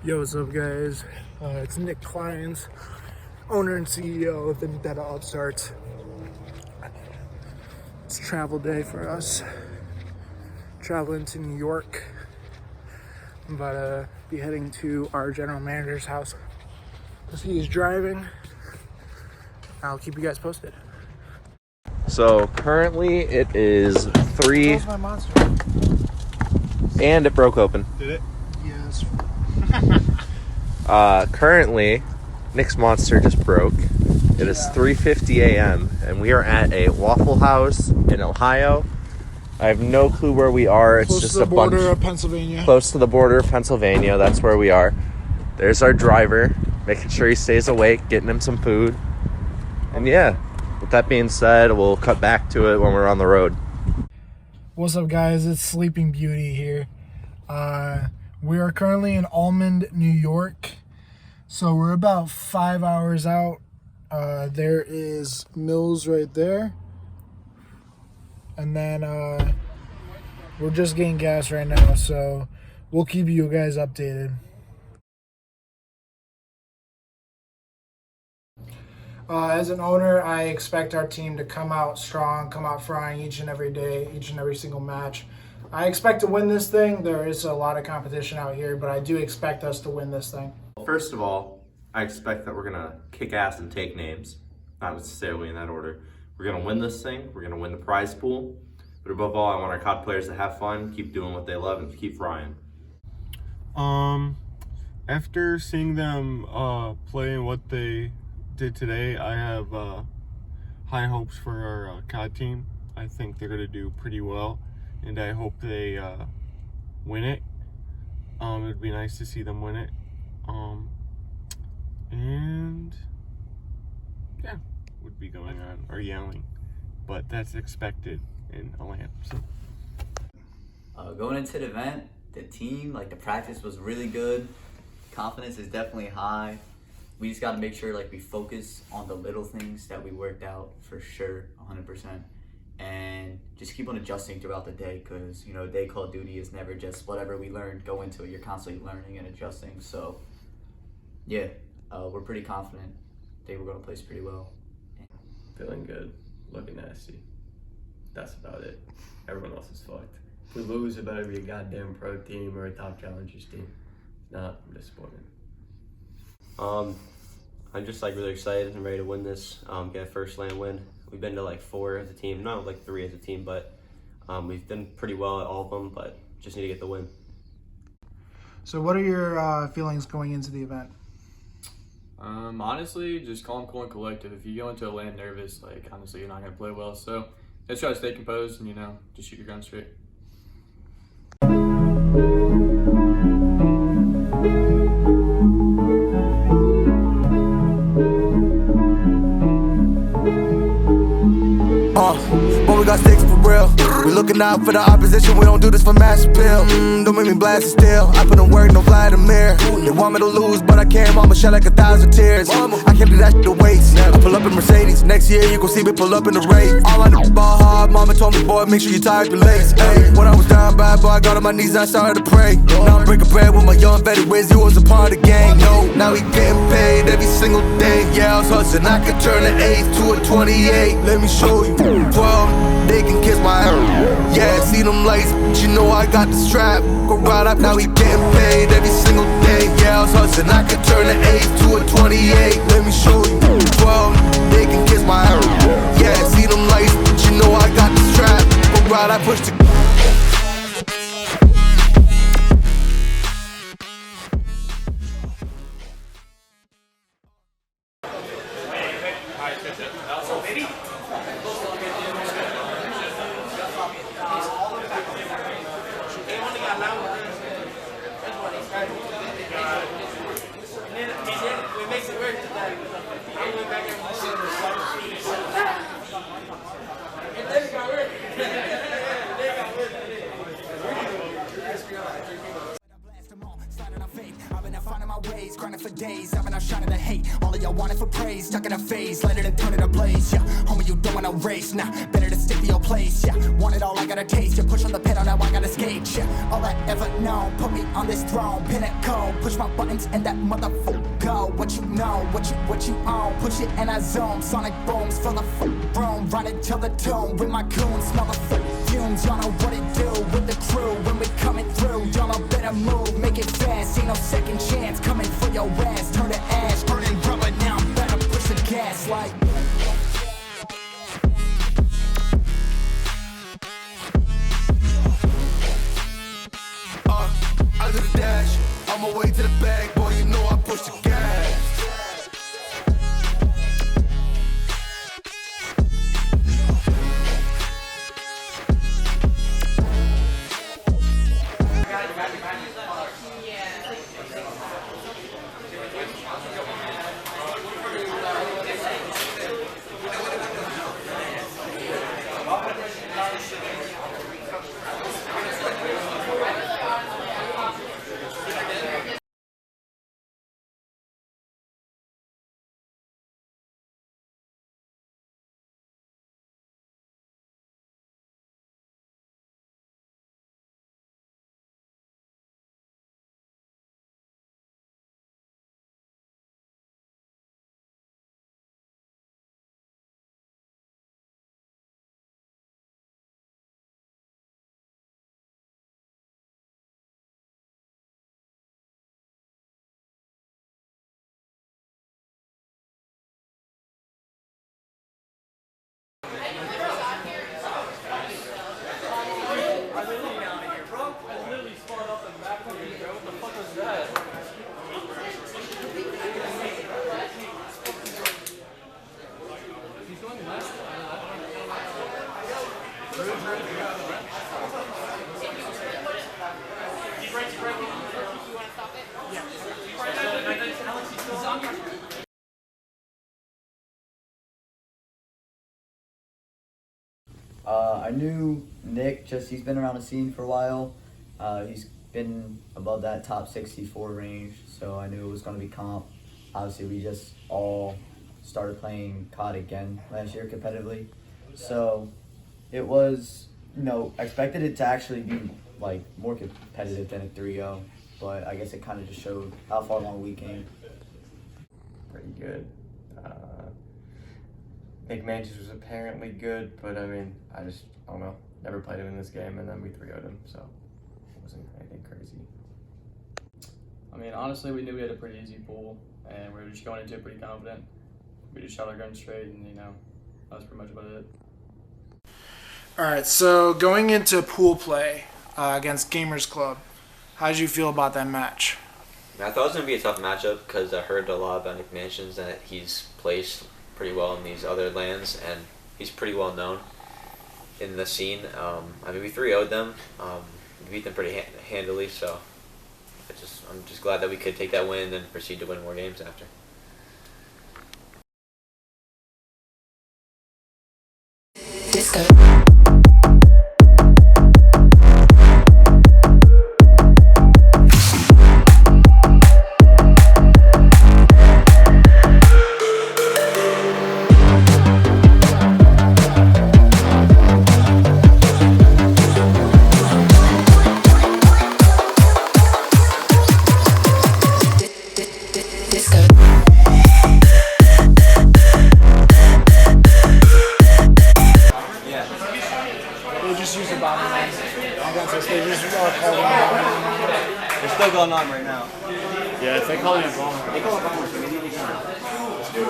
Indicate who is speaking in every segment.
Speaker 1: Yo, what's up, guys? It's Nick Clients, owner and CEO of Untitled Upstarts. It's travel day for us. Traveling to New York. I'm about to be heading to our general manager's house because he is driving. I'll keep you guys posted.
Speaker 2: So currently it is 3.
Speaker 1: Close my monster.
Speaker 2: And it broke open.
Speaker 1: Did it? Yes.
Speaker 2: Currently, Nick's Monster just broke. It is 3:50 a.m. and we are at a Waffle House in Ohio. I have no clue where we are. It's
Speaker 1: Close
Speaker 2: just
Speaker 1: to the
Speaker 2: a
Speaker 1: border
Speaker 2: bunch
Speaker 1: of Pennsylvania.
Speaker 2: close to the border of Pennsylvania. That's where we are. There's our driver, making sure he stays awake, getting him some food. And yeah, with that being said, we'll cut back to it when we're on the road.
Speaker 1: What's up, guys? It's Sleeping Beauty here. We are currently in Almond, New York. So we're about 5 hours out. There is Mills right there. And then we're just getting gas right now. So we'll keep you guys updated. As an owner, I expect our team to come out strong, come out flying each and every day, each and every single match. I expect to win this thing. There is a lot of competition out here, but I do expect us to win this thing.
Speaker 2: First of all, I expect that we're going to kick ass and take names. Not necessarily in that order. We're going to win this thing. We're going to win the prize pool. But above all, I want our COD players to have fun, keep doing what they love, and keep frying.
Speaker 3: After seeing them playing what they did today, I have high hopes for our COD team. I think they're going to do pretty well, and I hope they win it. It would be nice to see them win it. And yeah, would be going on or yelling, but that's expected in a lamp. So
Speaker 4: going into the event, the team, the practice was really good. Confidence is definitely high. We just got to make sure we focus on the little things that we worked out for sure, 100%, and just keep on adjusting throughout the day, because day Call of Duty is never just whatever we learned, go into it. You're constantly learning and adjusting. So yeah, we're pretty confident they were going to place pretty well.
Speaker 5: Feeling good, looking nasty. That's about it. Everyone else is fucked. If we lose, it better be a goddamn pro team or a top challengers team. If not, I'm disappointed.
Speaker 6: I'm just really excited and ready to win this, get a first land win. We've been to 4 as a team, not 3 as a team, but we've done pretty well at all of them, but just need to get the win.
Speaker 1: So what are your feelings going into the event?
Speaker 7: Honestly, just calm, cool, and collective. If you go into a land nervous, honestly, you're not going to play well. So let's try to stay composed and, just shoot your gun straight.
Speaker 8: But we got sticks for real. We looking out for the opposition, we don't do this for mass appeal. Don't make me blast it still. I put in work, no Vladimir. They want me to lose, but I can't. Mama shed 1,000 tears. I can't do that shit to waste. I pull up in Mercedes. Next year you gon' see me pull up in the race. All I do ball hard. Mama told me, boy, make sure you tie up your lace. Ay, when I was down bad, boy, I got on my knees and I started to pray. Now I'm breaking bread with my young vet. Where's you was a part of the gang? No, now we getting paid every single day. Yeah, I was hustling. I could turn an 8 to a 28. Let me show you. 12, they can kiss my ass. Yeah, see them lights, but you know I got the strap. Go right up, now we getting paid every single day. Yeah, I was hustling, I could turn an 8 to a 28. Let me show you. 12, they can kiss my ass. Yeah, see them lights, but you know I got the strap. Go right, I push the my ways, grinding for days. I've been outshining the hate. All of y'all wanted for praise, stuck in a phase, light it and turn it ablaze. Yeah, homie, you don't wanna race. Nah, better to stick to your place. Yeah, want it all, I gotta taste. You push on the pedal, now I gotta skate. Yeah, all I ever known, put me on this throne, pinnacle. Push my buttons and that motherfucker go. What you know, what you own. Push it and I zone. Sonic booms, fill the room. Run it till the tomb with my goons. Smell the fumes, y'all know what it do with the crew when we coming through. Y'all better move, make it fast. Ain't no second chance coming for your ass. Turn to ash, burning rubber. Now I'm better push the gas like. I do the dash, on my way to the bag, boy. You know I push the gas.
Speaker 4: I knew Nick, he's been around the scene for a while. He's been above that top 64 range, so I knew it was going to be comp. Obviously, we just all started playing COD again last year competitively. So it was, expected it to actually be like more competitive than a 3-0, but I guess it kind of just showed how far along we came.
Speaker 3: Pretty good. Big Manchester was apparently good, but I mean, I don't know. Never played him in this game, and then we 3-0'd him, so it wasn't anything crazy.
Speaker 7: I mean, honestly, we knew we had a pretty easy pool, and we were just going into it pretty confident. We just shot our guns straight, and that was pretty much about it.
Speaker 1: All right, so going into pool play against Gamers Club, how did you feel about that match?
Speaker 9: I thought it was going to be a tough matchup because I heard a lot about Nick Mansions that he's placed pretty well in these other lands, and he's pretty well known in the scene. I mean, we 3-0'd them. We beat them pretty handily, so I'm just glad that we could take that win and proceed to win more games after.
Speaker 10: Disco.
Speaker 11: It's still going on right now.
Speaker 3: Yeah, if they call it a bomb.
Speaker 11: They call it bomb, so maybe we can. Let's do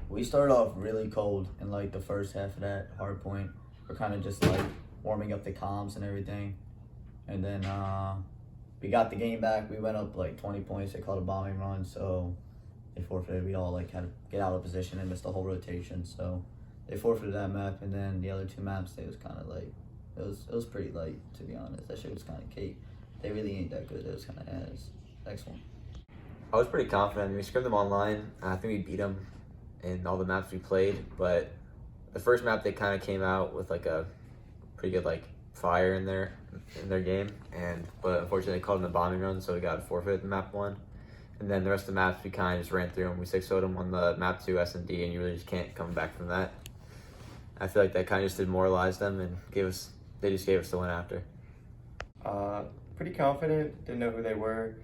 Speaker 4: We started off really cold in like the first half of that hard point. We're kind of just like warming up the comms and everything. And then we got the game back. We went up like 20 points. They called a bombing run, so they forfeited. We all like had to get out of position and missed the whole rotation. So they forfeited that map, and then the other two maps, they was kind of like, it was pretty light, to be honest. That shit was kind of cake. They really ain't that good. It was kind of ass. Next one.
Speaker 9: I was pretty confident. We scrimmed them online. I think we beat them in all the maps we played, but the first map they kind of came out with like a pretty good like fire in their game, but unfortunately they called them a bombing run, so we got forfeit in map 1. And then the rest of the maps we kind of just ran through them. We 6-0'd them on the map 2 S&D, and you really just can't come back from that. I feel like that kind of just demoralized them and they just gave us the win after.
Speaker 3: Pretty confident, didn't know who they were.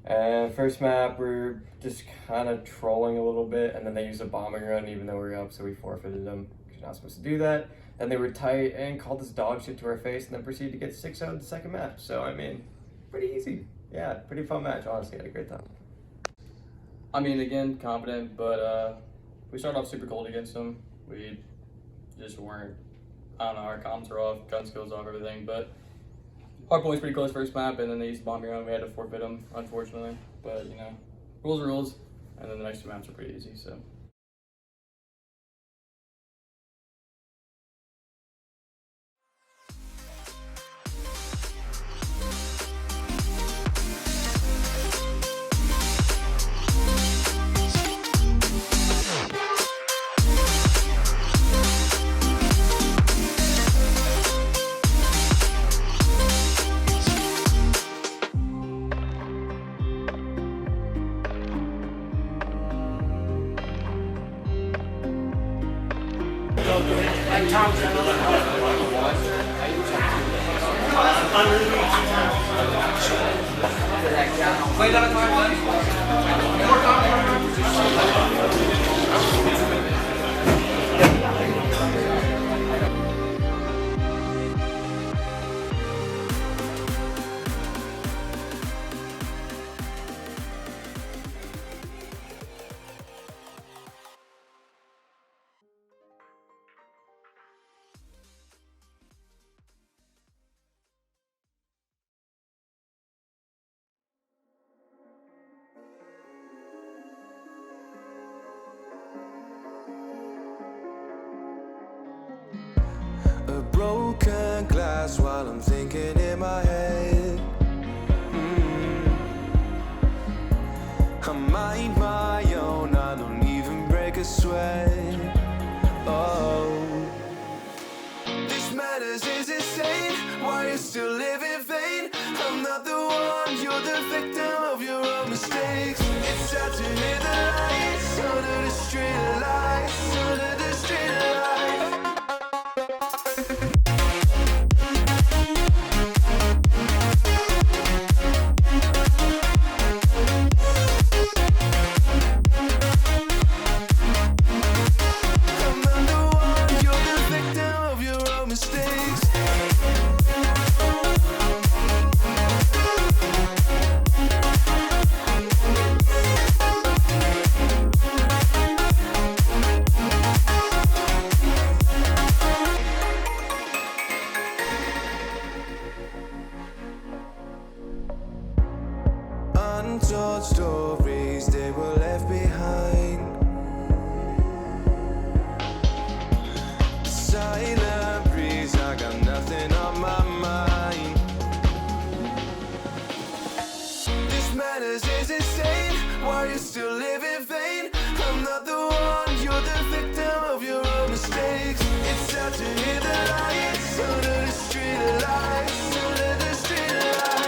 Speaker 3: And first map, we're just kind of trolling a little bit, and then they used a bombing run even though we were up, so we forfeited them. You're not supposed to do that. And they were tight and called us dog shit to our face, and then proceeded to get 6-0 the second match. So, I mean, pretty easy. Yeah, pretty fun match, honestly. Had a great time.
Speaker 7: I mean, again, confident, but we started off super cold against them. We just weren't, I don't know, our comms were off, gun skills off, everything, but hard point was pretty close first map, and then they used bombing run. We had to forfeit them, unfortunately, but, you know, rules are rules, and then the next two maps were pretty easy, so.
Speaker 8: Broken glass while I'm thinking in my head. I mind my own, I don't even break a sweat. Oh, this matters is insane. Why you still live in vain? I'm not the one, you're the victim of your own mistakes. It's sad to hear the lights under the street lights, under the street lights. live in vain. I'm not the one, you're the victim of your own mistakes. It's time to hit the lights under the street lights, under the street lights.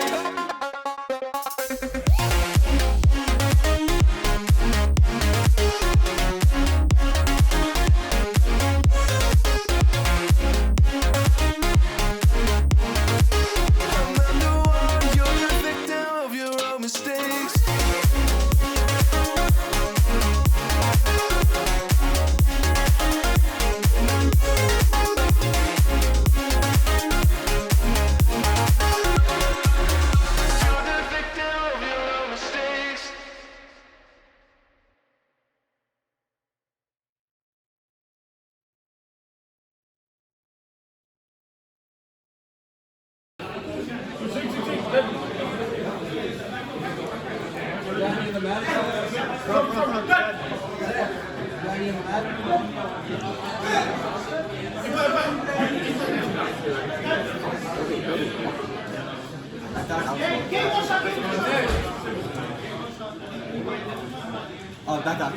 Speaker 11: Oh, back up.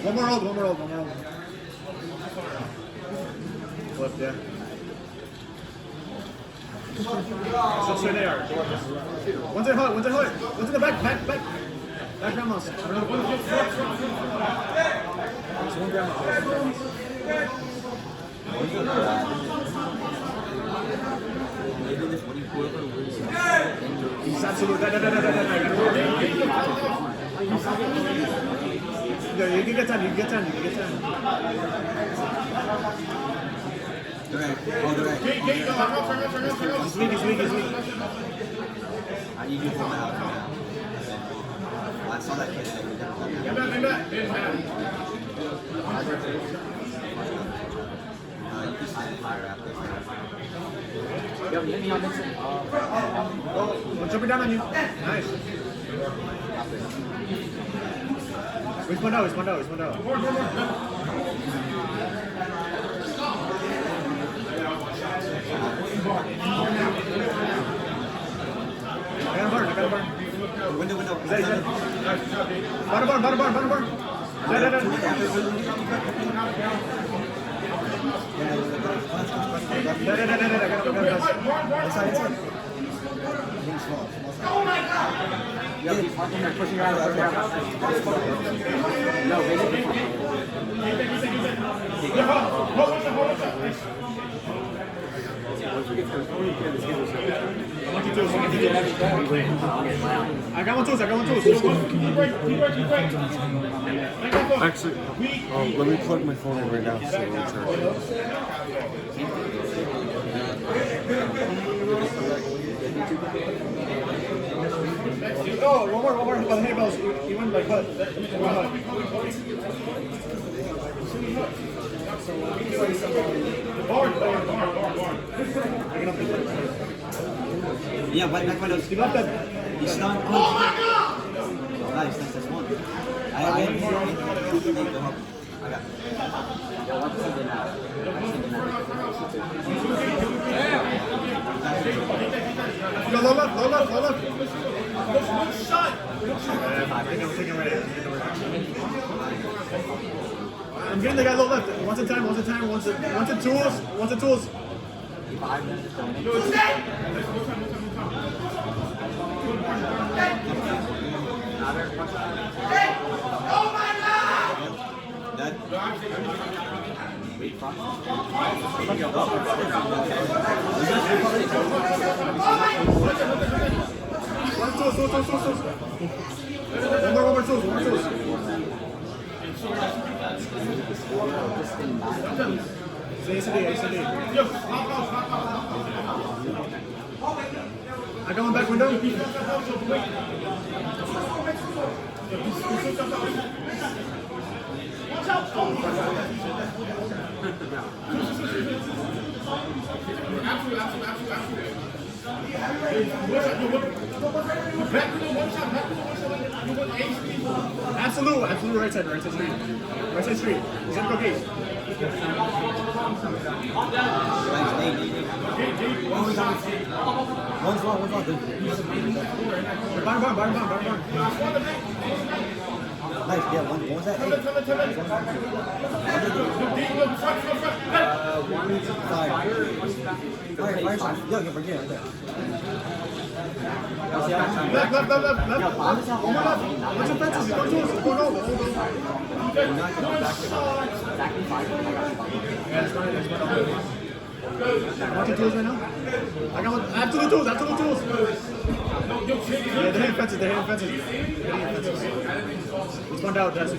Speaker 12: One more hold. Flip, yeah. So they are. One's in hot, one's in the back. Back grandma's. There's one grandma. He's absolutely. No, you can get time. He's weak.
Speaker 11: I need you to pull out. I saw that kid.
Speaker 12: Get back.
Speaker 11: You can sign fire after.
Speaker 12: One jumping down on you. Nice. Which one out? I got a barn.
Speaker 11: Window.
Speaker 12: Bottom barn.
Speaker 11: Oh my god! Yo, he's pushing her out. No,
Speaker 12: I got one tools.
Speaker 3: Actually, let me plug my phone in right now so it'll charge.
Speaker 12: Oh, one more. Hey, Bells, you went like what? Barn.
Speaker 11: yeah, back windows.
Speaker 12: You left that.
Speaker 11: He's stunned. Oh my god! Nice, that's one. I got it. I got
Speaker 12: Go low left. One shot. I'm getting the guy low left. Once in time. Once in tools.
Speaker 11: 5 minutes.
Speaker 8: Oh my god!
Speaker 11: That.
Speaker 12: One more tools. ACD. I got one back window. Absolute right side street. Right side street. He's gonna go gate.
Speaker 11: One's wrong.
Speaker 12: Barn.
Speaker 11: Nice, yeah, what was that? Fire, yo, get right there.
Speaker 12: Left. One more left. What's the fences? He's going towards. He's going over. Watching tools right now? I have two tools. Yeah, they're hitting fences. He's going down, Des.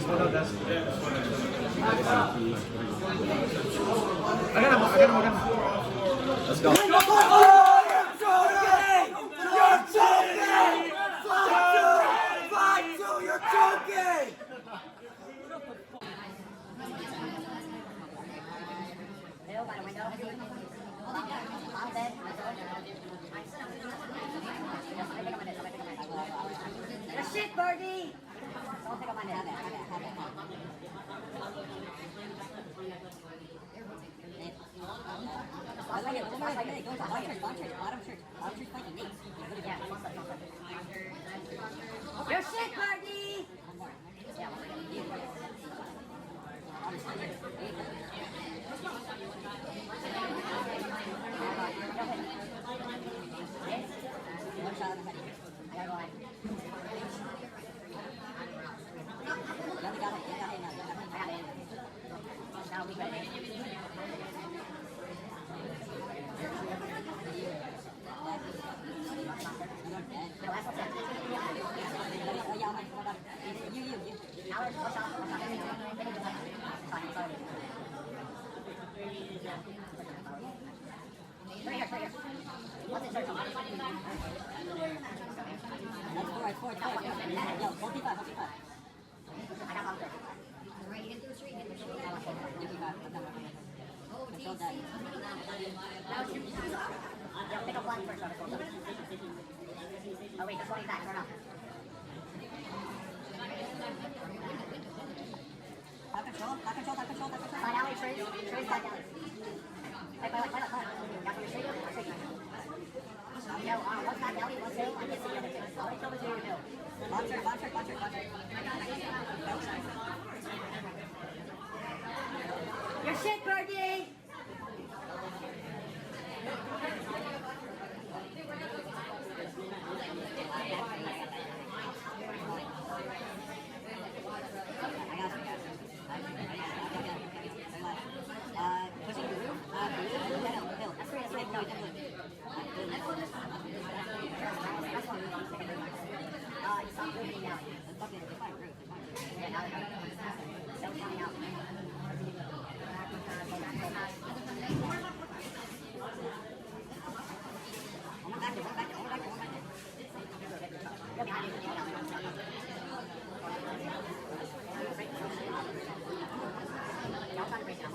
Speaker 12: I got him.
Speaker 11: Let's go. You're joking!
Speaker 13: Shit, Birdie! Don't take up my net. Have it. Your shit, Birdie! Pick up one first. Oh wait, there's one back. Turn up. Top control. Side alley, Trace side alley. Hey, play. Got from your street. Yo, one's back alley, one's hill. I can see the other two. Somebody kill the two in hill. Launcher. Your shit, Birdie! Pushing the roof. Hill. That's three. No, that's one. You saw roof getting down. It's fine, roof. Yeah, now they're still coming out. One back there. Go behind you. Y'all trying to break down.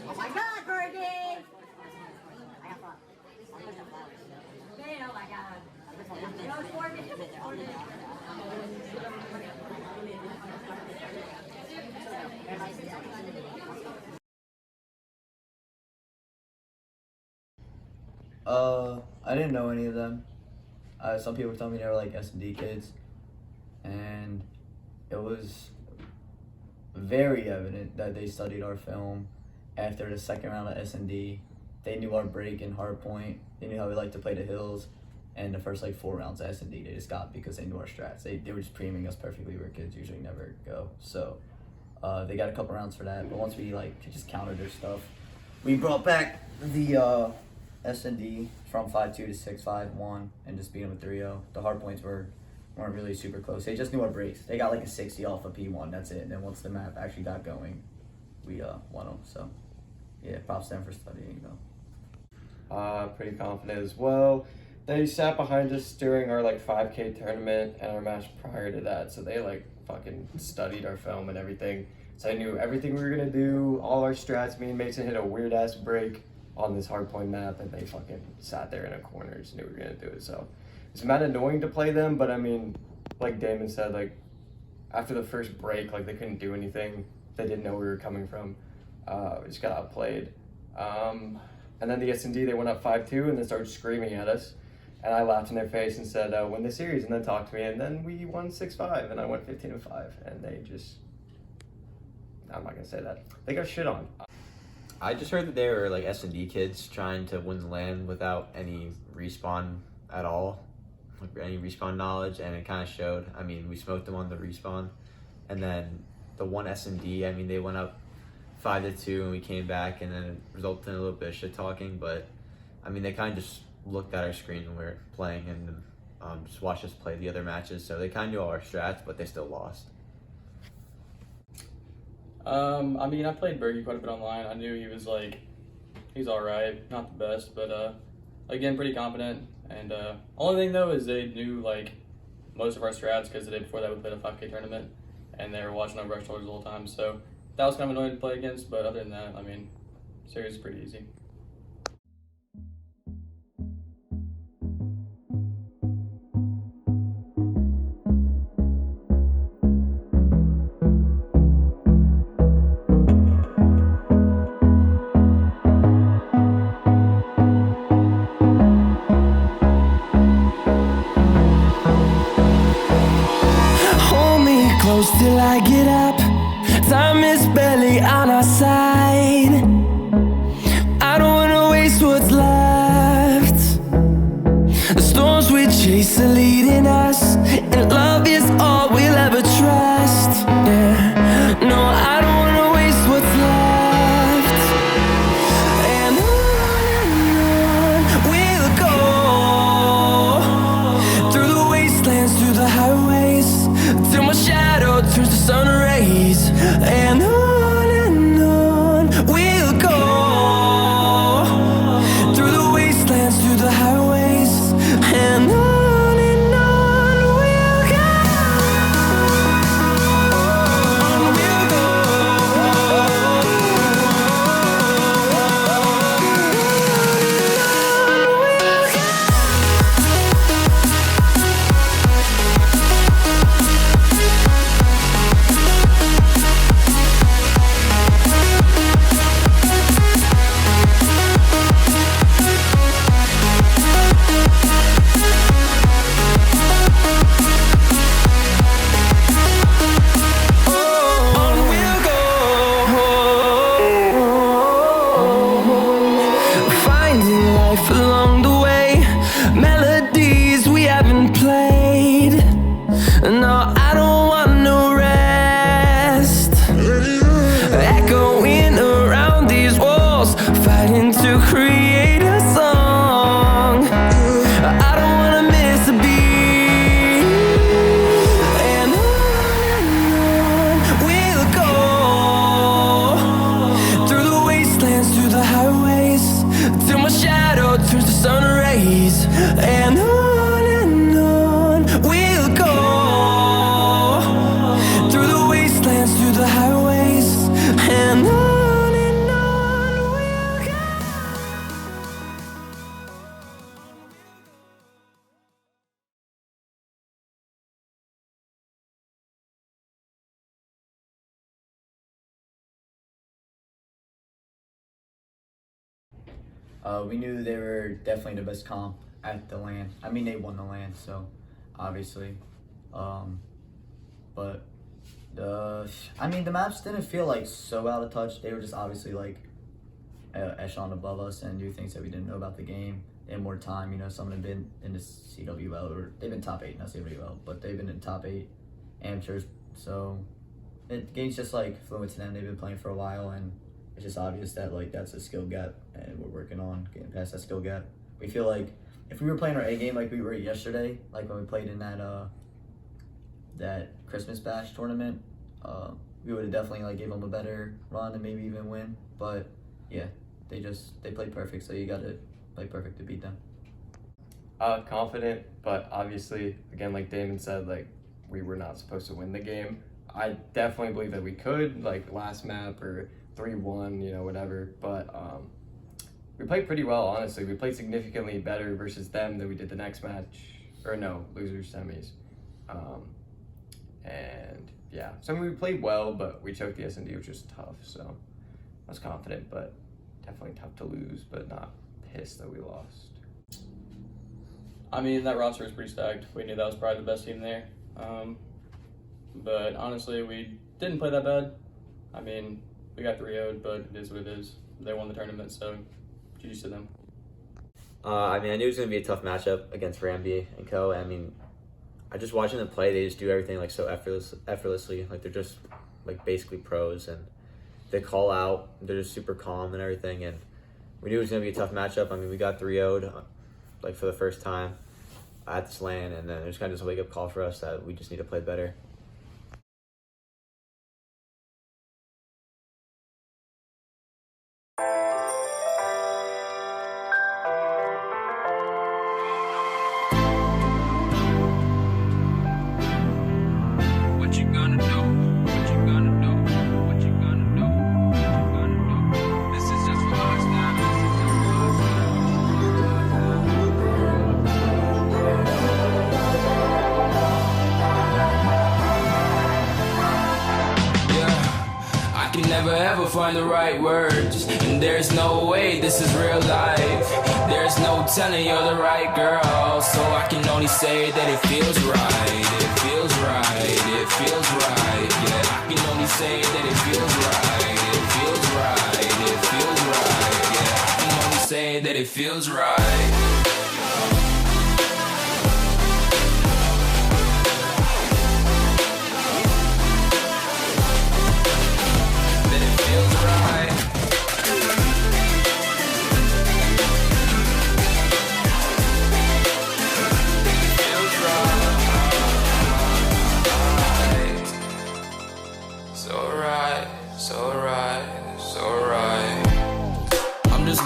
Speaker 13: Oh my God, Birdie! I got fun. I'll push the flowers. Oh my God.
Speaker 4: I didn't know any of them. Some people told me they were like S&D kids, and it was very evident that they studied our film after the second round of S&D. They knew our break and hard point. They knew how we like to play the hills, and the first like 4 rounds of S&D they just got because they knew our strats. They were just preeming us perfectly where kids usually never go. So They got a couple rounds for that, but once we just countered their stuff, we brought back the S&D from 5-2 to 6-5-1 and just beat them with 3-0. The hard points weren't really super close. They just knew our breaks. They got like a 60 off of P1. That's it. And then once the map actually got going, we won them. So yeah, props to them for studying though.
Speaker 3: Pretty confident as well. They sat behind us during our 5K tournament and our match prior to that, so they fucking studied our film and everything. So I knew everything we were gonna do, all our strats. Me and Mason hit a weird ass break on this hardpoint map, and they fucking sat there in a corner, just knew we were gonna do it. So it's mad annoying to play them, but I mean, like Damon said, after the first break, they couldn't do anything. They didn't know where we were coming from. We just got outplayed. And then the S&D, they went up 5-2 and they started screaming at us. And I laughed in their face and said, win the series, and then talked to me. And then we won 6-5, and I went 15-5. And they just, I'm not going to say that. They got shit on.
Speaker 9: I just heard that they were S&D kids trying to win the LAN without any respawn at all, any respawn knowledge, and it kind of showed. I mean, we smoked them on the respawn. And then the one S&D, I mean, they went up 5-2 and we came back, and then it resulted in a little bit of shit talking. But I mean, they kind of just looked at our screen when we were playing and just watched us play the other matches. So they kind of knew all our strats, but they still lost.
Speaker 7: I mean, I played Bergie quite a bit online. I knew he was he's all right, not the best, but again, pretty confident. And only thing though is they knew most of our strats because the day before that we played a 5K tournament, and they were watching our rush shoulders the whole time. So that was kind of annoying to play against, but other than that, I mean, series is pretty easy.
Speaker 8: Hold me close till I get up. Time is barely on our side. I don't wanna waste what's left. The storms we chase are leading us, and love is all we'll ever trust. Yeah, no, I don't wanna waste what's left. And on we'll go, through the wastelands, through the highways, till my shadow turns to sun rays. And on we'll go, through the wastelands, through the highways, and on we'll go. Finding life along the way, melodies we haven't played. No, I don't want no rest. Echoing around these walls, fighting to create a song. I don't wanna miss a beat. And on we'll go, through the wastelands, through the highways, till my shadow turns to sun rays. And on we'll go, through the wastelands, through the highways, and on we'll go.
Speaker 4: We knew they were definitely the best comp at the LAN. I mean, they won the LAN, so obviously. But I mean, the maps didn't feel so out of touch. They were just obviously echelon above us and knew things that we didn't know about the game. They had more time. You know, some of them been in the CWL, or they've been top 8, not CWL, but they've been in top 8 amateurs. So the game's just like fluent to them. They've been playing for a while, and it's just obvious that like that's a skill gap, and we're working on getting past that skill gap. We feel like if we were playing our A game like we were yesterday, like when we played in that Christmas Bash tournament, we would have definitely like gave them a better run and maybe even win. But yeah, they played perfect, so you got to play perfect to beat them.
Speaker 3: Confident, but obviously, again, like Damon said, like we were not supposed to win the game. I definitely believe that we could, like last map or 3-1, you know, whatever. But we played pretty well, honestly. We played significantly better versus them than we did the next match, or no, losers semis. And yeah, so I mean, we played well, but we choked the S&D, which was tough. So I was confident, but definitely tough to lose, but not pissed that we lost.
Speaker 7: I mean, that roster was pretty stacked. We knew that was probably the best team there. But honestly, we didn't play that bad. I mean, we got 3-0'd, but it is what it is. They won the tournament, so GG's to them.
Speaker 9: I mean, I knew it was going to be a tough matchup against Ramby and co. I mean, I just watching them play, they just do everything like so effortlessly. Like they're just like basically pros, and they call out. They're just super calm and everything. And we knew it was going to be a tough matchup. I mean, we got 3-0'd like for the first time at this LAN, and then it was kind of just a wake up call for us that we just need to play better.
Speaker 14: Never ever find the right words, and there's no way this is real life. There's no telling you're the right girl, so I can only say that it feels right. It feels right, it feels right. Yeah, I can only say that it feels right. It feels right, it feels right. Yeah, I can only say that it feels right.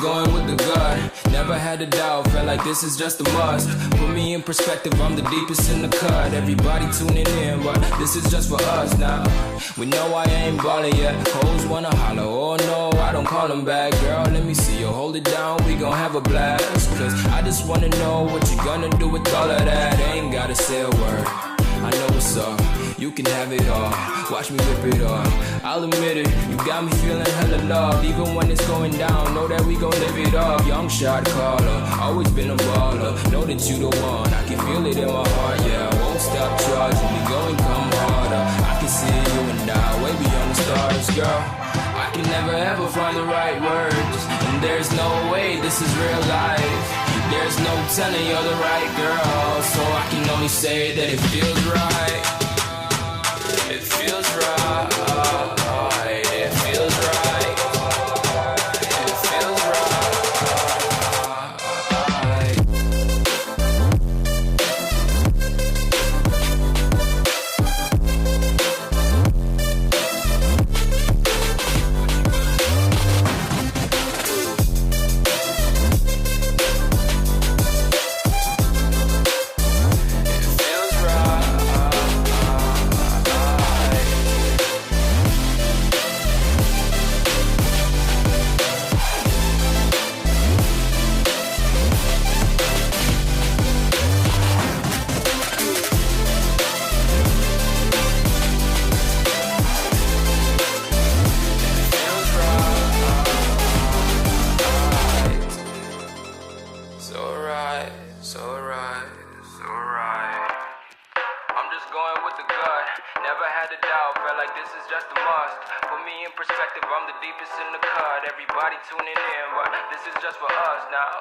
Speaker 14: Going with the gut, never had a doubt, felt like this is just a must. Put me in perspective, I'm the deepest in the cut. Everybody tuning in, but this is just for us now. We know I ain't ballin' yet, hoes wanna holler, oh no, I don't call them back. Girl, let me see you hold it down, we gon' have a blast. Cause I just wanna know what you gonna do with all of that. Ain't gotta say a word, I know what's up. You can have it all, watch me rip it off. I'll admit it, you got me feeling hella loved. Even when it's going down, know that we gon' live it up. Young shot caller, always been a baller. Know that you the one, I can feel it in my heart. Yeah, I won't stop charging, we going come harder. I can see you and I, way beyond the stars, girl. I can never ever find the right words, and there's no way this is real life. There's no telling you're the right girl, so I can only say that it feels right. It feels right, it feels right, it feels Everybody tuning in, but this is just for us now.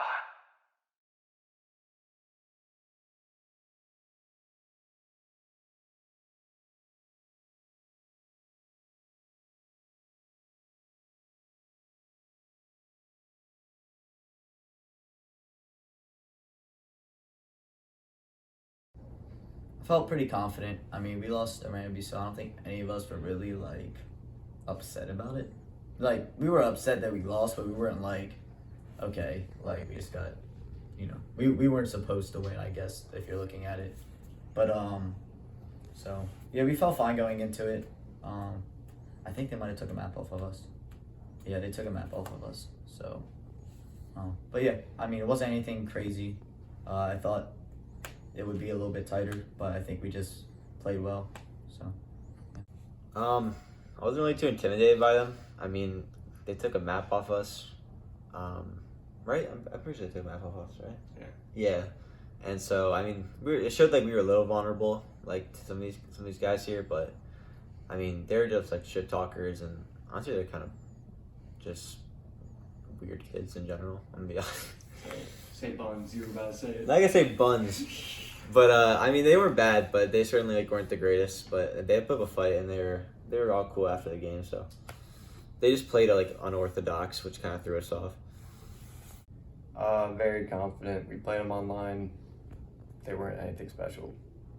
Speaker 4: felt pretty confident. I mean, we lost to Ranby, so I don't think any of us were really like upset about it. Like, we were upset that we lost, but we weren't like, okay, like we just got, you know, we weren't supposed to win, I guess, if you're looking at it. But so yeah, we felt fine going into it. I think they might have took a map off of us. Yeah, they took a map off of us. So, but yeah, I mean, it wasn't anything crazy. I thought it would be a little bit tighter, but I think we just played well. So,
Speaker 9: I wasn't really too intimidated by them. I mean, they took a map off us. Right? I'm pretty sure they took a map off us, right? Yeah. And so, I mean, it showed like we were a little vulnerable, like to some of these guys here, but I mean, they're just like shit talkers, and honestly, they're kind of just weird kids in general. I'm gonna be honest.
Speaker 5: Say buns, you were about to say it.
Speaker 9: Not gonna say buns, but I mean, they were bad, but they certainly like weren't the greatest. But they put up a fight, and they were all cool after the game. So they just played like unorthodox, which kind of threw us off.
Speaker 3: Very confident. We played them online. They weren't anything special,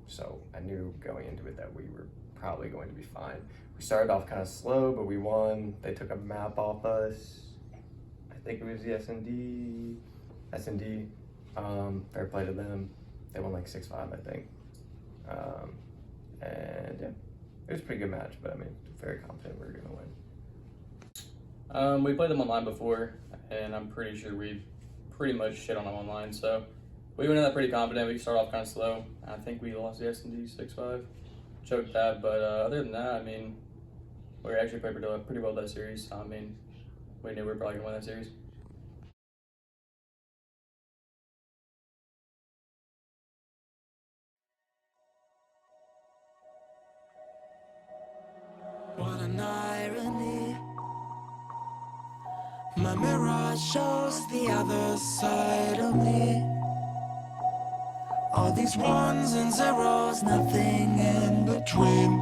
Speaker 3: so I knew going into it that we were probably going to be fine. We started off kind of slow, but we won. They took a map off us. I think it was the S&D. Fair play to them. They won like 6-5, I think. And yeah, it was a pretty good match, but I mean, very confident we were gonna win.
Speaker 7: We played them online before, and I'm pretty sure we pretty much shit on them online, so we went in that pretty confident. We started off kind of slow. I think we lost the S&D 6-5. Choked that, but other than that, I mean, we actually played pretty well that series. I mean, we knew we were probably going to win that series.
Speaker 8: What an irony. My mirror shows the other side of me. All these ones and zeros, nothing in between.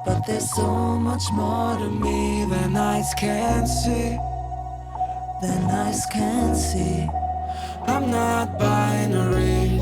Speaker 8: But there's so much more to me than eyes can see. Than eyes can see. I'm not binary.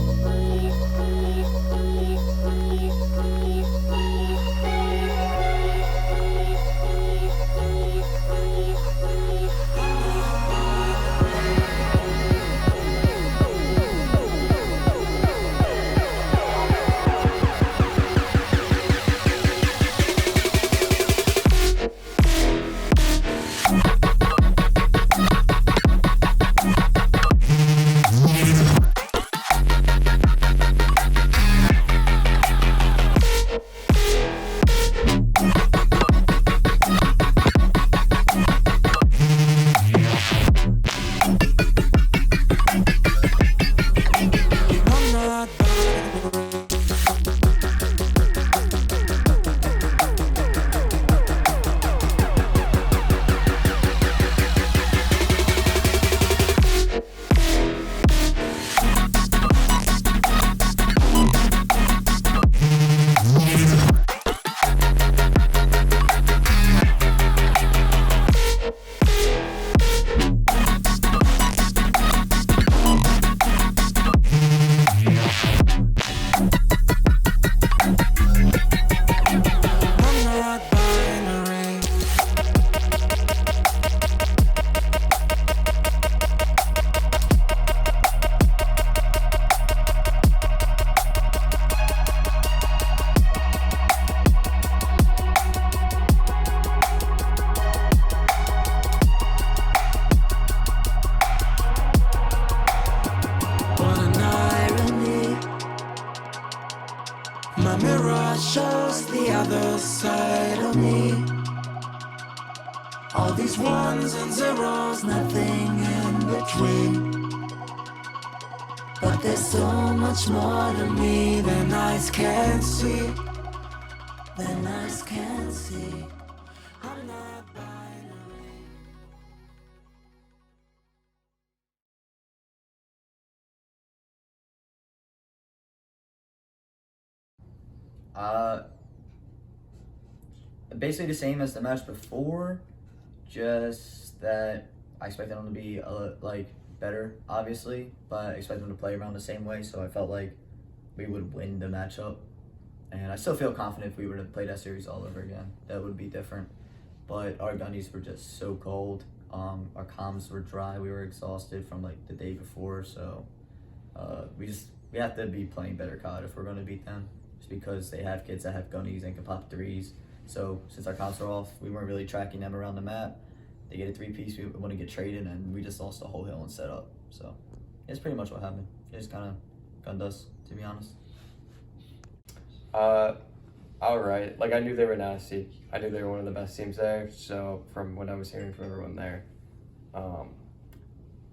Speaker 8: My mirror shows the other side of me. All these ones and zeros, nothing in between. But there's so much more to me than eyes can see. Than eyes can see. I'm not binary.
Speaker 4: Basically the same as the match before, just that I expected them to be like better, obviously, but I expected them to play around the same way. So I felt like we would win the matchup. And I still feel confident if we were to play that series all over again, that would be different. But our gunnies were just so cold. Our comms were dry. We were exhausted from like the day before. So we have to be playing better COD if we're going to beat them. Just because they have kids that have gunnies and can pop threes. So since our comms are off, we weren't really tracking them around the map. They get a 3-piece, we want to get traded, and we just lost the whole hill and setup. So it's pretty much what happened. They just kind of gunned us, to be honest.
Speaker 3: All right. Like, I knew they were nasty. I knew they were one of the best teams there. So from what I was hearing from everyone there,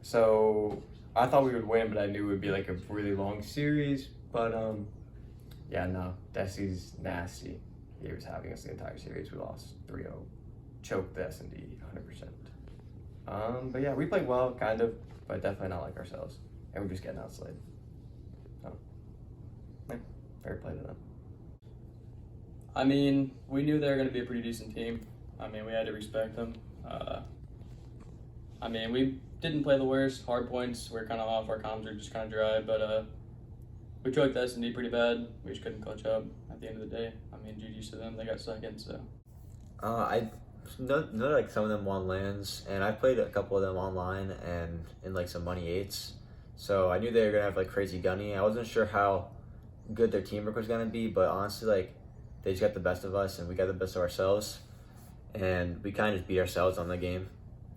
Speaker 3: so I thought we would win, but I knew it would be like a really long series. But yeah, no, Desi's nasty. He was having us the entire series. We lost 3-0, choked the S&D 100%. But yeah, we played well, kind of, but definitely not like ourselves, and we're just getting outslayed. So, yeah, fair play to them.
Speaker 7: I mean, we knew they were going to be a pretty decent team. I mean, we had to respect them. I mean, we didn't play the worst. Hard points were kind of off. Our comms were just kind of dry, but we choked the S&D pretty bad. We just couldn't clutch up at the end of the day. I mean, GG's to them. They got second, so.
Speaker 9: I know like some of them won lands, and I played a couple of them online and in like some money 8s. So I knew they were going to have like crazy gunny. I wasn't sure how good their teamwork was going to be, but honestly, like, they just got the best of us and we got the best of ourselves, and we kind of just beat ourselves on the game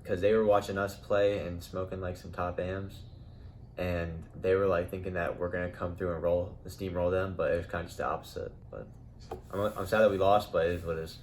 Speaker 9: because they were watching us play and smoking like some top AMs, and they were like thinking that we're gonna come through and steamroll them, but it was kind of just the opposite. But I'm sad that we lost, but it is what it is.